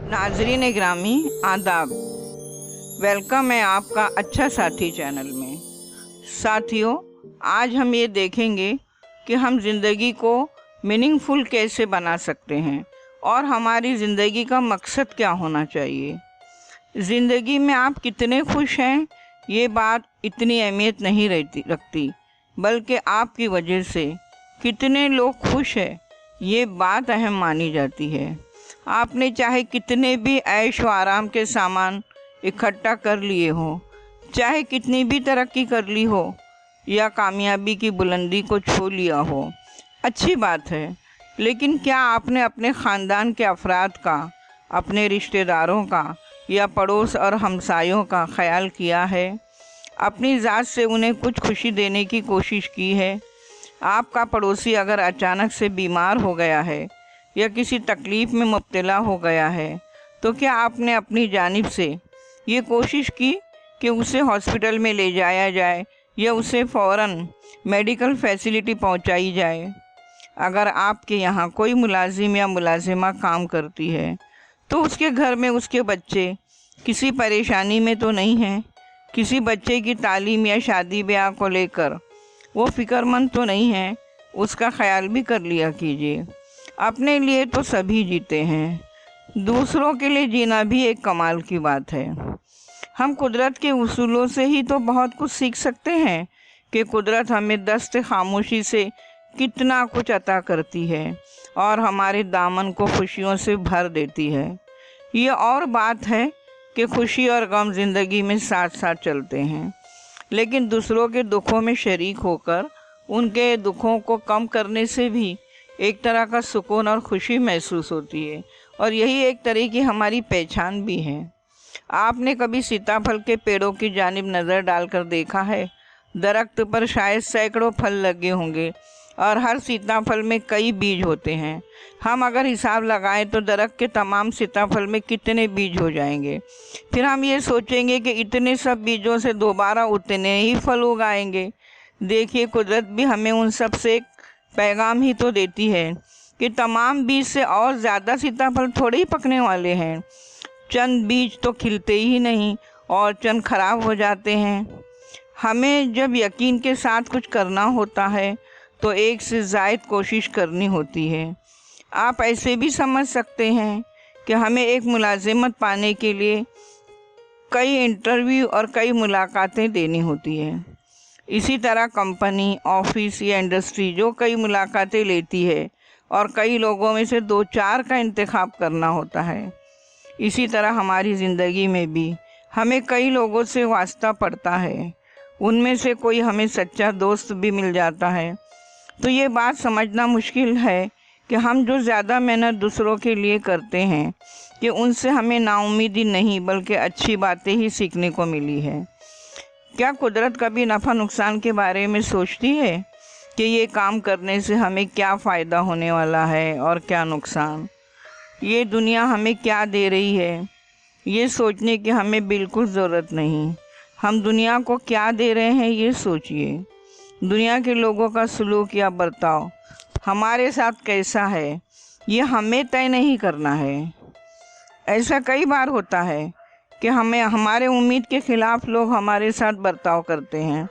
नाजरीन ग्रामी आदाब, वेलकम है आपका अच्छा साथी चैनल में। साथियों, आज हम ये देखेंगे कि हम ज़िंदगी को मीनिंगफुल कैसे बना सकते हैं और हमारी ज़िंदगी का मकसद क्या होना चाहिए। ज़िंदगी में आप कितने खुश हैं ये बात इतनी अहमियत नहीं रखती, बल्कि आपकी वजह से कितने लोग खुश हैं ये बात अहम मानी जाती है। आपने चाहे कितने भी ऐश व आराम के सामान इकट्ठा कर लिए हो, चाहे कितनी भी तरक्की कर ली हो या कामयाबी की बुलंदी को छू लिया हो, अच्छी बात है, लेकिन क्या आपने अपने ख़ानदान के अफराद का, अपने रिश्तेदारों का या पड़ोस और हमसायों का ख्याल किया है? अपनी ज़ात से उन्हें कुछ खुशी देने की कोशिश की है? आपका पड़ोसी अगर अचानक से बीमार हो गया है या किसी तकलीफ़ में मुब्तला हो गया है, तो क्या आपने अपनी जानिब से ये कोशिश की कि उसे हॉस्पिटल में ले जाया जाए या उसे फ़ौरन मेडिकल फैसिलिटी पहुंचाई जाए? अगर आपके यहाँ कोई मुलाजिम या मुलाजिमा काम करती है तो उसके घर में उसके बच्चे किसी परेशानी में तो नहीं हैं? किसी बच्चे की तालीम या शादी ब्याह को लेकर वो फ़िक्रमंद तो नहीं है? उसका ख्याल भी कर लिया कीजिए। अपने लिए तो सभी जीते हैं, दूसरों के लिए जीना भी एक कमाल की बात है। हम कुदरत के उसूलों से ही तो बहुत कुछ सीख सकते हैं कि कुदरत हमें दस्त खामोशी से कितना कुछ अता करती है और हमारे दामन को खुशियों से भर देती है। ये और बात है कि खुशी और गम ज़िंदगी में साथ साथ चलते हैं, लेकिन दूसरों के दुखों में शरीक होकर उनके दुखों को कम करने से भी एक तरह का सुकून और खुशी महसूस होती है, और यही एक तरह की हमारी पहचान भी है। आपने कभी सीताफल के पेड़ों की जानिब नज़र डालकर देखा है? दरख्त पर शायद सैकड़ों फल लगे होंगे और हर सीताफल में कई बीज होते हैं। हम अगर हिसाब लगाएं तो दरख्त के तमाम सीताफल में कितने बीज हो जाएंगे। फिर हम ये सोचेंगे कि इतने सब बीजों से दोबारा उतने ही फल उगाएंगे। देखिए, कुदरत भी हमें उन सब से एक पैगाम ही तो देती है कि तमाम बीज से और ज़्यादा सीताफल थोड़े ही पकने वाले हैं। चंद बीज तो खिलते ही नहीं और चंद खराब हो जाते हैं। हमें जब यकीन के साथ कुछ करना होता है तो एक से ज़ायद कोशिश करनी होती है। आप ऐसे भी समझ सकते हैं कि हमें एक मुलाजिमत पाने के लिए कई इंटरव्यू और कई मुलाकातें देनी होती हैं। इसी तरह कंपनी, ऑफिस या इंडस्ट्री जो कई मुलाकातें लेती है और कई लोगों में से 2-4 का इंतखाब करना होता है। इसी तरह हमारी ज़िंदगी में भी हमें कई लोगों से वास्ता पड़ता है, उनमें से कोई हमें सच्चा दोस्त भी मिल जाता है। तो ये बात समझना मुश्किल है कि हम जो ज़्यादा मेहनत दूसरों के लिए करते हैं कि उनसे हमें नाउम्मीदी नहीं बल्कि अच्छी बातें ही सीखने को मिली है। क्या कुदरत कभी नफ़ा नुकसान के बारे में सोचती है कि ये काम करने से हमें क्या फ़ायदा होने वाला है और क्या नुकसान? ये दुनिया हमें क्या दे रही है ये सोचने की हमें बिल्कुल ज़रूरत नहीं। हम दुनिया को क्या दे रहे हैं ये सोचिए। दुनिया के लोगों का सलूक या बर्ताव हमारे साथ कैसा है ये हमें तय नहीं करना है। ऐसा कई बार होता है कि हमें हमारे उम्मीद के ख़िलाफ़ लोग हमारे साथ बर्ताव करते हैं,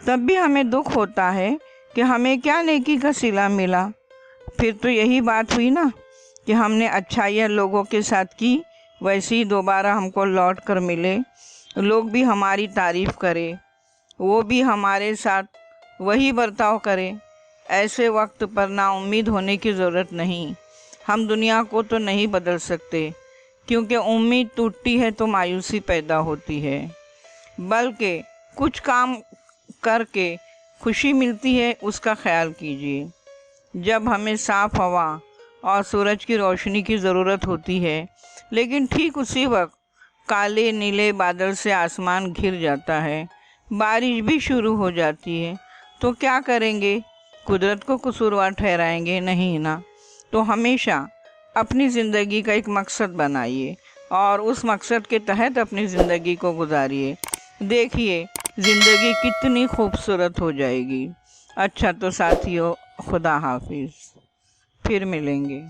तब भी हमें दुख होता है कि हमें क्या नेकी का सिला मिला। फिर तो यही बात हुई ना कि हमने अच्छाइयाँ लोगों के साथ की, वैसे ही दोबारा हमको लौट कर मिले। लोग भी हमारी तारीफ़ करें, वो भी हमारे साथ वही बर्ताव करें। ऐसे वक्त पर नाउम्मीद होने की ज़रूरत नहीं। हम दुनिया को तो नहीं बदल सकते, क्योंकि उम्मीद टूटती है तो मायूसी पैदा होती है, बल्कि कुछ काम करके खुशी मिलती है उसका ख्याल कीजिए। जब हमें साफ़ हवा और सूरज की रोशनी की ज़रूरत होती है, लेकिन ठीक उसी वक्त काले नीले बादल से आसमान घिर जाता है, बारिश भी शुरू हो जाती है, तो क्या करेंगे? कुदरत को कसूरवार ठहराएंगे? नहीं ना। तो हमेशा अपनी ज़िंदगी का एक मकसद बनाइए और उस मकसद के तहत अपनी ज़िंदगी को गुजारिए। देखिए, ज़िंदगी कितनी खूबसूरत हो जाएगी। अच्छा तो साथियों, खुदा हाफिज़, फिर मिलेंगे।